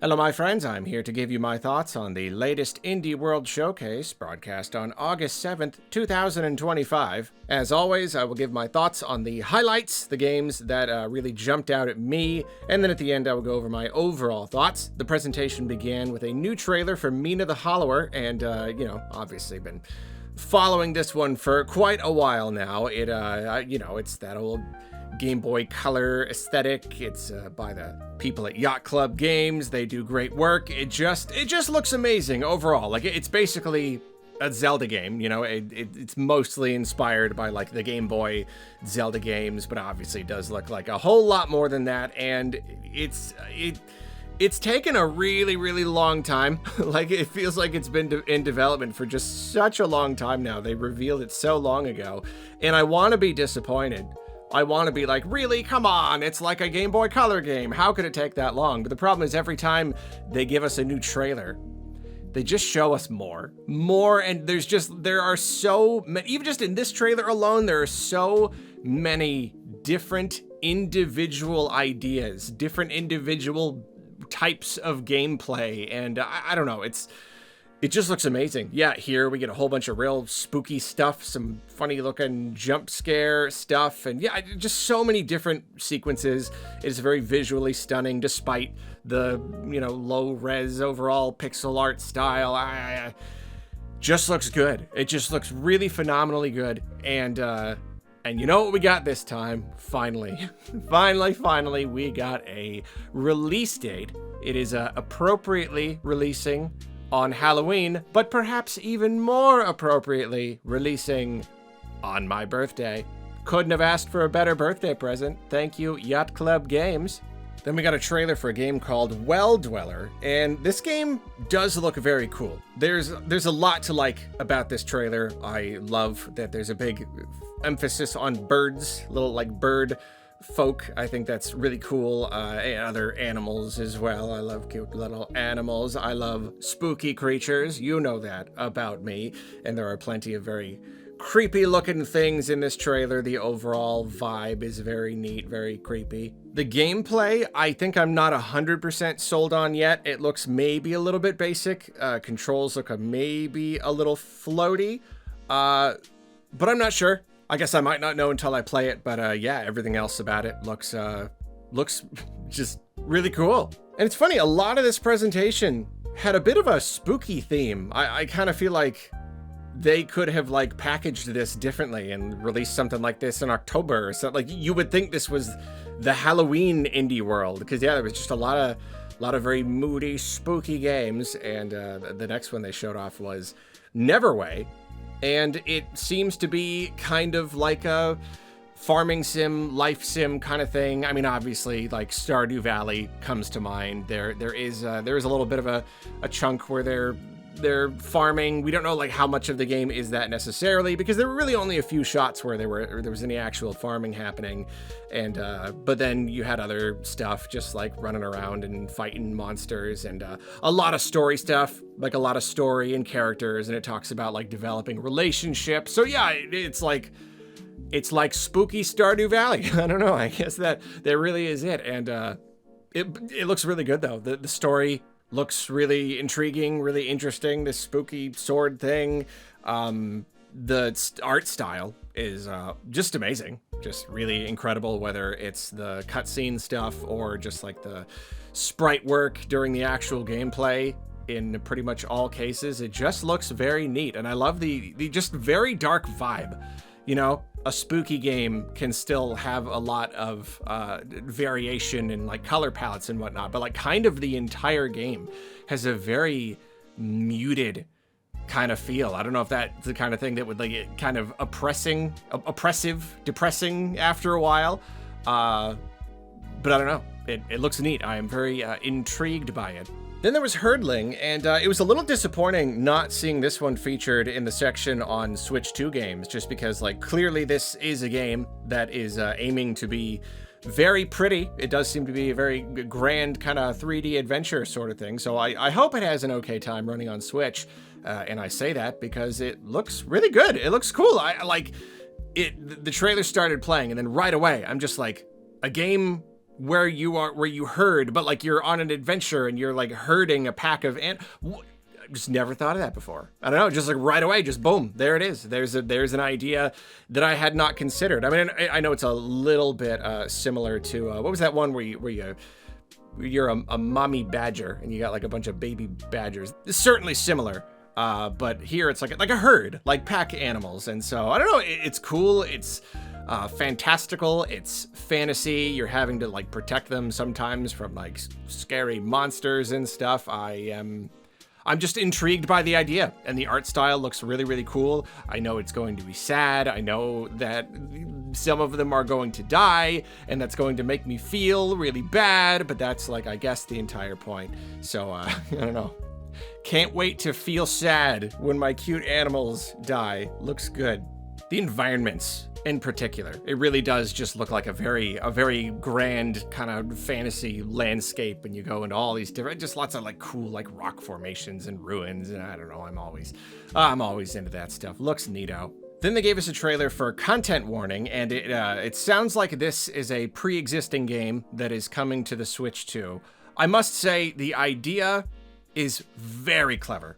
Hello, my friends. I'm here to give you my thoughts on the latest Indie World Showcase, broadcast on August 7th, 2025. As always, I will give my thoughts on the highlights, the games that really jumped out at me, and then at the end I will go over my overall thoughts. The presentation began with a new trailer for Mina the Hollower, and, obviously been following this one for quite a while now. It's that old Game Boy Color aesthetic. It's by the people at Yacht Club Games. They do great work. It just looks amazing overall. Like, it's basically a Zelda game, it's mostly inspired by like the Game Boy Zelda games, but obviously it does look like a whole lot more than that. And it's taken a really, really long time. Like, it feels like it's been in development for just such a long time now. They revealed it so long ago, and I want to be disappointed. I want to be like, really? Come on, it's like a Game Boy Color game. How could it take that long? But the problem is every time they give us a new trailer, they just show us more, and there are so many, even just in this trailer alone, there are so many different individual ideas, different individual types of gameplay, and I don't know, it just looks amazing. Yeah, here we get a whole bunch of real spooky stuff, some funny looking jump scare stuff, and yeah, just so many different sequences. It is very visually stunning despite the, low res overall pixel art style. Just looks good. It just looks really phenomenally good. And you know what we got this time? Finally, finally, we got a release date. It is appropriately releasing on Halloween, but perhaps even more appropriately releasing on my birthday. Couldn't have asked for a better birthday present. Thank you, Yacht Club Games. Then we got a trailer for a game called Well Dweller, and this game does look very cool. There's a lot to like about this trailer. I love that there's a big emphasis on birds, little like bird folk. I think that's really cool. And other animals as well. I love cute little animals. I love spooky creatures. You know that about me. And there are plenty of very creepy looking things in this trailer. The overall vibe is very neat, very creepy. The gameplay, I think I'm not 100% sold on yet. It looks maybe a little bit basic. Controls look maybe a little floaty. But I'm not sure. I guess I might not know until I play it, but yeah, everything else about it looks just really cool. And it's funny, a lot of this presentation had a bit of a spooky theme. I kind of feel like they could have like packaged this differently and released something like this in October or something. Like, you would think this was the Halloween indie world, because yeah, there was just a lot of very moody, spooky games. And the next one they showed off was Neverway. And it seems to be kind of like a farming sim, life sim kind of thing. I mean, obviously, like Stardew Valley comes to mind. There is a little bit of a chunk where they're farming. We don't know like how much of the game is that necessarily, because there were really only a few shots where there was any actual farming happening. And but then you had other stuff just like running around and fighting monsters, and a lot of story stuff, like a lot of story and characters, and it talks about like developing relationships. So yeah, it's like spooky Stardew Valley. I don't know, I guess that really is it. And it looks really good though. The story looks really intriguing, really interesting. This spooky sword thing. The art style is just amazing, just really incredible, whether it's the cutscene stuff or just like the sprite work during the actual gameplay. In pretty much all cases, it just looks very neat, and I love the just very dark vibe. A spooky game can still have a lot of variation in like color palettes and whatnot, but like kind of the entire game has a very muted kind of feel. I don't know if that's the kind of thing that would like get kind of oppressive, depressing after a while. But I don't know. It looks neat. I am very intrigued by it. Then there was Herdling, and it was a little disappointing not seeing this one featured in the section on Switch 2 games, just because like clearly this is a game that is aiming to be very pretty. It does seem to be a very grand kind of 3D adventure sort of thing. So I hope it has an okay time running on Switch. And I say that because it looks really good. It looks cool. I like it. The trailer started playing, and then right away, I'm just like, a game where you herd, but like you're on an adventure and you're like herding a pack of I just never thought of that before. I don't know, just like right away, just boom, there it is. There's an idea that I had not considered. I mean, I know it's a little bit similar to what was that one where you're a mommy badger and you got like a bunch of baby badgers. It's certainly similar, but here it's like a herd, like pack animals. And so I don't know, it's cool. It's fantastical. It's fantasy. You're having to like protect them sometimes from like scary monsters and stuff. I'm just intrigued by the idea, and the art style looks really, really cool. I know it's going to be sad. I know that some of them are going to die, and that's going to make me feel really bad, but that's like, I guess, the entire point. So, I don't know. Can't wait to feel sad when my cute animals die. Looks good. The environments in particular, it really does just look like a very grand kind of fantasy landscape, and you go into all these different, just lots of like cool like rock formations and ruins, and I don't know, I'm always into that stuff. Looks neato. Then they gave us a trailer for content warning, and it sounds like this is a pre-existing game that is coming to the Switch 2. I must say the idea is very clever,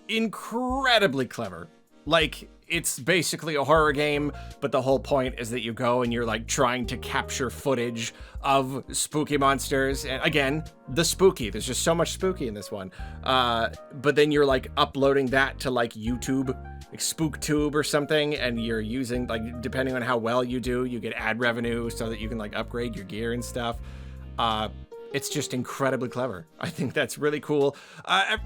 incredibly clever. Like, it's basically a horror game, but the whole point is that you go and you're like trying to capture footage of spooky monsters. And again, the spooky, there's just so much spooky in this one. But then you're like uploading that to like YouTube, like SpookTube or something. And you're using like, depending on how well you do, you get ad revenue so that you can like upgrade your gear and stuff. It's just incredibly clever. I think that's really cool.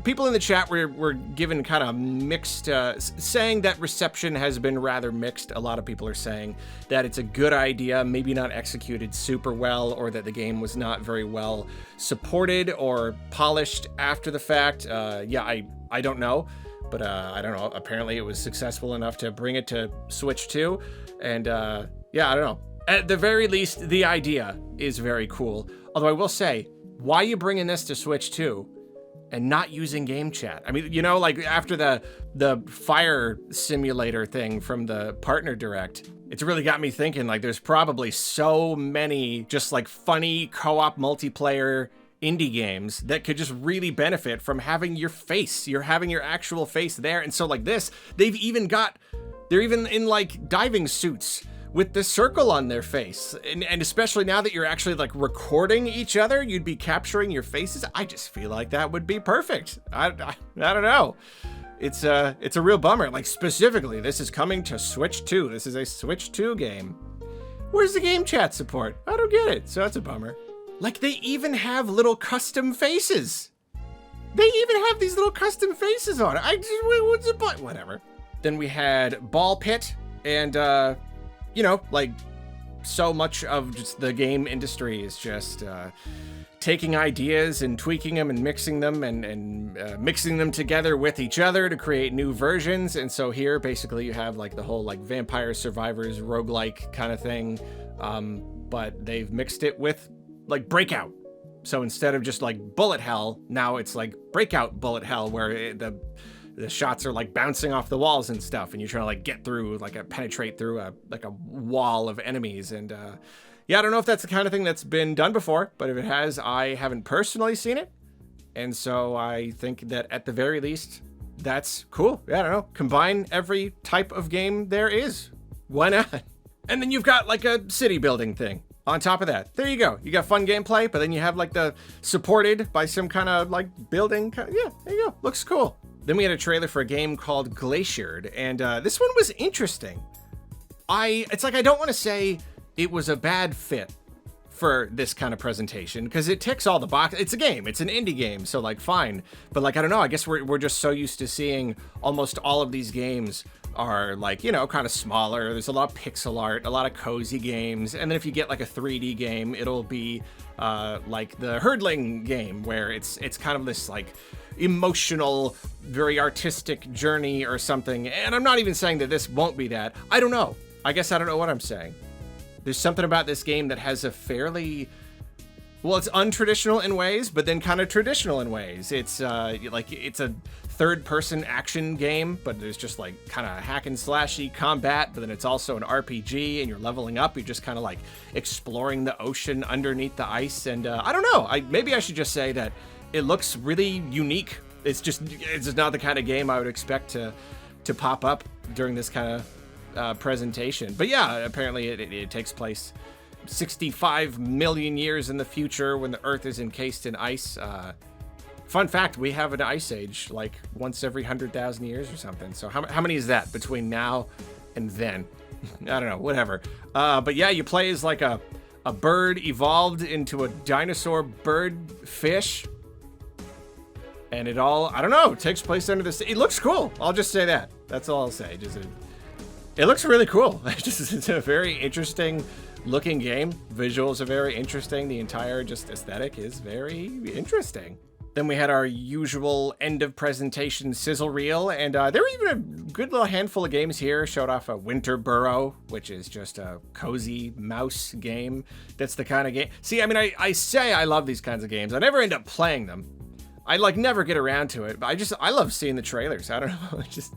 People in the chat were given kind of mixed, saying that reception has been rather mixed. A lot of people are saying that it's a good idea, maybe not executed super well, or that the game was not very well supported or polished after the fact. Yeah, I don't know, but I don't know. Apparently it was successful enough to bring it to Switch 2. And yeah, I don't know. At the very least, the idea is very cool. Although I will say, why are you bringing this to Switch 2 and not using game chat? I mean, you know, like after the fire simulator thing from the partner direct, it's really got me thinking, like there's probably so many just like funny co-op multiplayer indie games that could just really benefit from having your face. You're having your actual face there. And so like this, they're even in like diving suits with the circle on their face. And especially now that you're actually like recording each other, you'd be capturing your faces. I just feel like that would be perfect. I don't know. It's a real bummer. Like specifically, this is coming to Switch 2. This is a Switch 2 game. Where's the game chat support? I don't get it. So that's a bummer. Like they even have little custom faces. They even have these little custom faces on it. What's the point? Whatever. Then we had Ball Pit and, you know, like so much of just the game industry is just taking ideas and tweaking them and mixing them and mixing them together with each other to create new versions. And so here, basically, you have like the whole like Vampire Survivors roguelike kind of thing, but they've mixed it with like Breakout. So instead of just like bullet hell, now it's like Breakout bullet hell, where the shots are like bouncing off the walls and stuff, and you're trying to like get through, like penetrate through a wall of enemies. And yeah, I don't know if that's the kind of thing that's been done before, but if it has, I haven't personally seen it. And so I think that at the very least, that's cool. Yeah, I don't know. Combine every type of game there is. Why not? And then you've got like a city building thing on top of that. There you go. You got fun gameplay, but then you have like the supported by some kind of like building. Yeah, there you go. Looks cool. Then we had a trailer for a game called Glaciered, and this one was interesting. It's like I don't want to say it was a bad fit for this kind of presentation, because it ticks all the boxes. It's a game, it's an indie game, so like fine. But like, I don't know, I guess we're just so used to seeing almost all of these games are like, you know, kind of smaller. There's a lot of pixel art, a lot of cozy games. And then if you get like a 3D game, it'll be like the Herdling game, where it's kind of this like emotional, very artistic journey or something. And I'm not even saying that this won't be that. I don't know. I guess I don't know what I'm saying. There's something about this game that has a fairly, well, it's untraditional in ways, but then kind of traditional in ways. It's like, it's a third-person action game, but there's just like kind of hack and slashy combat, but then it's also an RPG and you're leveling up. You're just kind of like exploring the ocean underneath the ice. And I don't know, maybe I should just say that it looks really unique. It's just not the kind of game I would expect to pop up during this kind of presentation. But yeah, apparently it takes place 65 million years in the future when the Earth is encased in ice. Fun fact, we have an ice age like once every 100,000 years or something. So how many is that between now and then? I don't know, whatever. But yeah, you play as like a bird evolved into a dinosaur bird fish. And it all, I don't know, it takes place under the sea. It looks cool. I'll just say that. That's all I'll say. It looks really cool. It's a very interesting looking game. Visuals are very interesting. The entire just aesthetic is very interesting. Then we had our usual end of presentation sizzle reel, and there were even a good little handful of games here. Showed off a Winter Burrow, which is just a cozy mouse game. That's the kind of game. See, I mean, I say I love these kinds of games. I never end up playing them. I like never get around to it, but I love seeing the trailers. I don't know, it just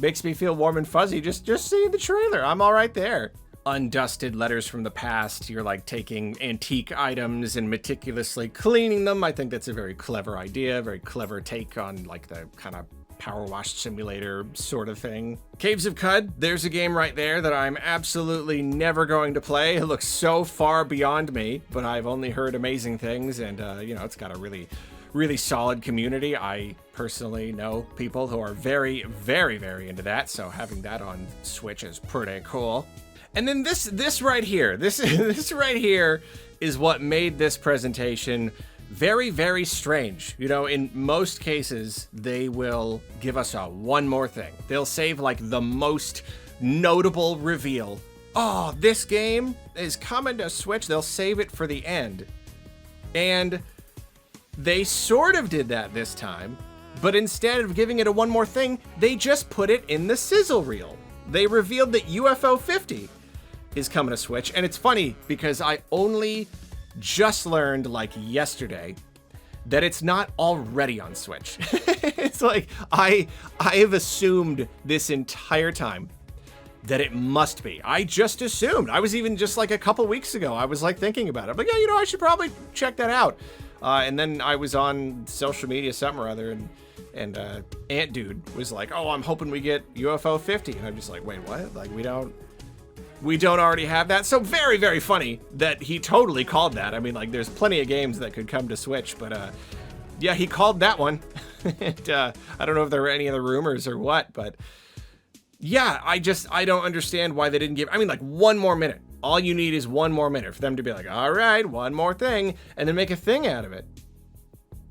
makes me feel warm and fuzzy just seeing the trailer. I'm all right there. Undusted letters from the past. You're like taking antique items and meticulously cleaning them. I think that's a very clever idea, very clever take on like the kind of power wash simulator sort of thing. Caves of Cud, there's a game right there that I'm absolutely never going to play. It looks so far beyond me, but I've only heard amazing things, and you know, it's got a really solid community. I personally know people who are very, very, very into that, so having that on Switch is pretty cool. And then this right here, this right here is what made this presentation very, very strange. You know, in most cases, they will give us a one more thing. They'll save like the most notable reveal. Oh, this game is coming to Switch. They'll save it for the end. And they sort of did that this time, but instead of giving it a one more thing, they just put it in the sizzle reel. They revealed that UFO 50 is coming to Switch, and it's funny because I only just learned like yesterday that it's not already on Switch. It's like I have assumed this entire time that it must be. I just assumed. I was even just like a couple weeks ago, I was like thinking about it. I'm like, yeah, you know, I should probably check that out. And then I was on social media, something or other, and Ant Dude was like, oh, I'm hoping we get UFO 50. And I'm just like, wait, what? Like, we don't already have that? So very, very funny that he totally called that. I mean, like, there's plenty of games that could come to Switch, but yeah, he called that one. And, I don't know if there were any other rumors or what, but yeah, I don't understand why they didn't give, I mean, like, one more minute. All you need is one more minute for them to be like, all right, one more thing, and then make a thing out of it.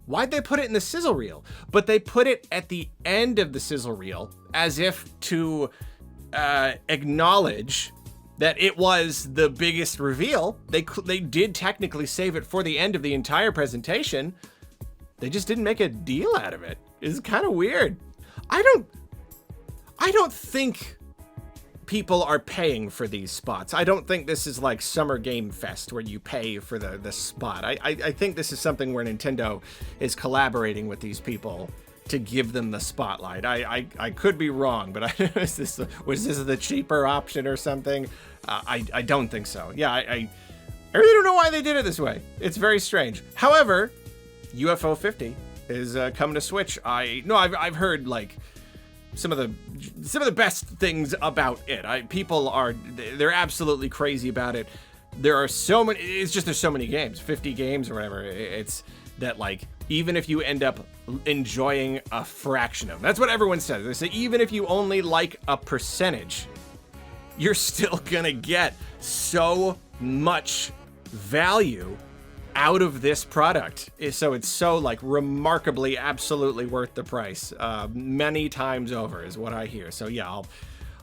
Why'd they put it in the sizzle reel? But they put it at the end of the sizzle reel as if to acknowledge that it was the biggest reveal. They did technically save it for the end of the entire presentation. They just didn't make a deal out of it. It's kind of weird. I don't think people are paying for these spots. I don't think this is like Summer Game Fest where you pay for the spot. I think this is something where Nintendo is collaborating with these people to give them the spotlight. I could be wrong, but was this the cheaper option or something? I don't think so. Yeah, I really don't know why they did it this way. It's very strange. However, UFO 50 is coming to Switch. I've heard like some of the best things about it. They're absolutely crazy about it. There are so many, there's so many games, 50 games or whatever. It's that like, even if you end up enjoying a fraction of them, that's what everyone says. They say, even if you only like a percentage, you're still gonna get so much value out of this product. So it's so like remarkably, absolutely worth the price. Many times over is what I hear. So yeah,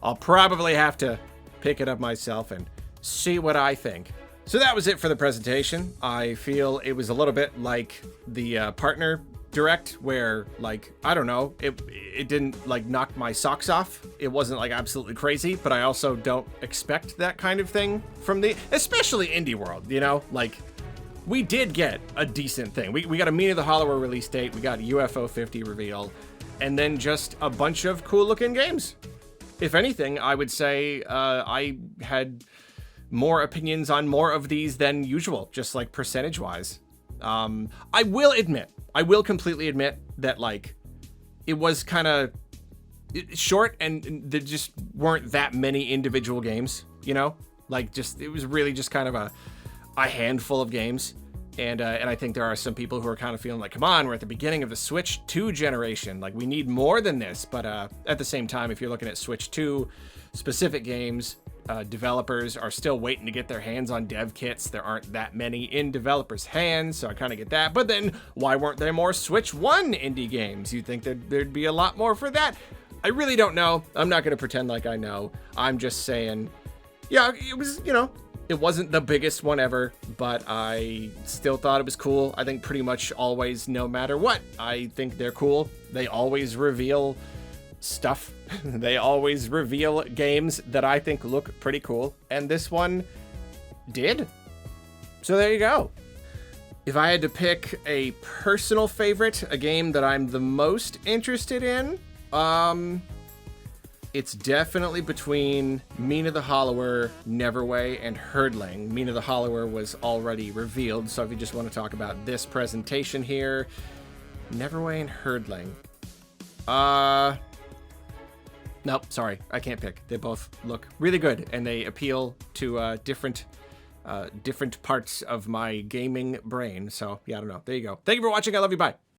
I'll probably have to pick it up myself and see what I think. So that was it for the presentation. I feel it was a little bit like the partner direct where like, I don't know, it didn't like knock my socks off. It wasn't like absolutely crazy, but I also don't expect that kind of thing from especially Indie World, you know, like we did get a decent thing. We got a Mina the Hollower release date. We got UFO 50 reveal. and then just a bunch of cool looking games. If anything, I would say I had more opinions on more of these than usual, just like percentage wise. I will completely admit that like it was kind of short and there just weren't that many individual games, you know, like just, it was really just kind of a handful of games. And I think there are some people who are kind of feeling like, come on, we're at the beginning of the Switch 2 generation. Like, we need more than this. But at the same time, if you're looking at Switch 2 specific games, developers are still waiting to get their hands on dev kits. There aren't that many in developers' hands, so I kind of get that. But then, why weren't there more Switch 1 indie games? You'd think that there'd be a lot more for that. I really don't know. I'm not going to pretend like I know. I'm just saying, yeah, it was, you know, it wasn't the biggest one ever, but I still thought it was cool. I think pretty much always, no matter what, I think they're cool. They always reveal stuff. They always reveal games that I think look pretty cool. And this one did. So there you go. If I had to pick a personal favorite, a game that I'm the most interested in, it's definitely between Mina the Hollower, Neverway, and Herdling. Mina the Hollower was already revealed, so if you just want to talk about this presentation here, Neverway and Herdling. Nope, sorry, I can't pick. They both look really good, and they appeal to different parts of my gaming brain. So, yeah, I don't know. There you go. Thank you for watching. I love you. Bye.